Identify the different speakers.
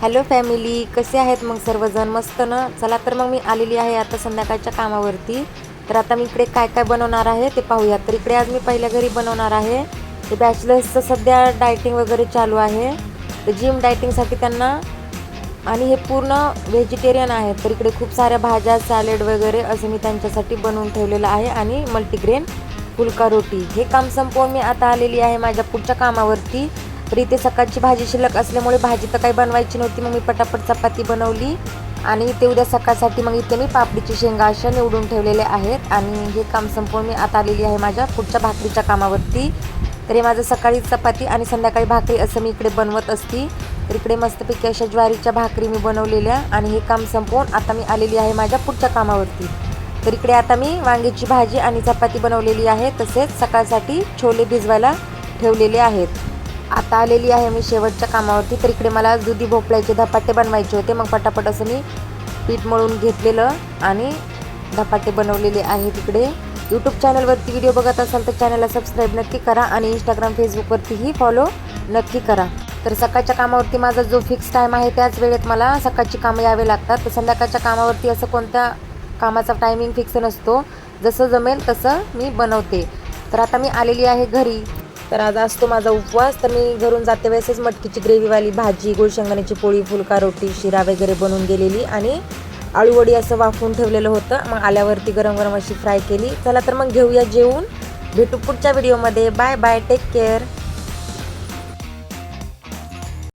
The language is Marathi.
Speaker 1: हॅलो फॅमिली, कसे आहेत मग सर्वजण? मस्त ना. चला तर मग मी आलेली आहे आता संध्याकाळच्या कामावरती. तर आता मी इकडे काय काय बनवणार आहे ते पाहूया. तर इकडे आज मी पहिल्या घरी बनवणार आहे. ते बॅचलर्सचं सध्या डायटिंग वगैरे चालू आहे. तर जिम डायटिंगसाठी त्यांना, आणि हे पूर्ण व्हेजिटेरियन आहेत. तर इकडे खूप साऱ्या भाज्या, सॅलेड वगैरे असं मी त्यांच्यासाठी बनवून ठेवलेलं आहे. आणि मल्टीग्रेन फुलका रोटी. हे काम संपवून मी आता आलेली आहे माझ्या पुढच्या कामावरती. तर इथे सकाळची भाजी शिल्लक असल्यामुळे भाजी तर काही बनवायची नव्हती, मग मी पटापट चपाती बनवली. आणि इथे उद्या सकाळसाठी मग इथे मी पापडीची शेंगा अशा निवडून ठेवलेल्या आहेत. आणि हे काम संपवून मी आता आलेली आहे माझ्या पुढच्या भाकरीच्या कामावरती. तर हे माझं सकाळी चपाती आणि संध्याकाळी भाकरी असं मी इकडे बनवत असती. तर इकडे मस्तपैकी अशा ज्वारीच्या भाकरी मी बनवलेल्या. आणि हे काम संपवून आता मी आलेली आहे माझ्या पुढच्या कामावरती. तर इकडे आता मी वांग्याची भाजी आणि चपाती बनवलेली आहे. तसेच सकाळसाठी छोले भिजवायला ठेवलेले आहेत. आता आलेली आहे मी शेवटच्या कामावरती. तर इकडे मला दुधी भोपळ्याचे धपाटे बनवायचे होते. मग पटापट असं मी पीठ मळून घेतलेलं आणि धपाटे बनवलेले आहेत. इकडे यूट्यूब चॅनलवरती व्हिडिओ बघत असाल तर चॅनलला सबस्क्राईब नक्की करा. आणि इंस्टाग्राम फेसबुकवरतीही फॉलो नक्की करा. तर सकाळच्या कामावरती माझा जो फिक्स टाईम आहे त्याच वेळेत मला सकाळची कामं यावे लागतात. तर संध्याकाळच्या कामावरती असं कोणत्या कामाचा टायमिंग फिक्स नसतो, जसं जमेल तसं मी बनवते. तर आता मी आलेली आहे घरी. तर आज असतो माझा उपवास. तर मी घरून जाते वेळेसच मटकीची ग्रेव्हीवाली भाजी, गुळ शेंगदाण्याची पोळी, फुलका रोटी, शिरा वगैरे बनवून गेलेली. आणि आळूवडी असं वाफवून ठेवलेलं होतं. मग आल्यावरती गरम गरम अशी फ्राय केली. चला तर मग घेऊया जेवून. भेटू पुढच्या व्हिडिओमध्ये. Bye bye, take care.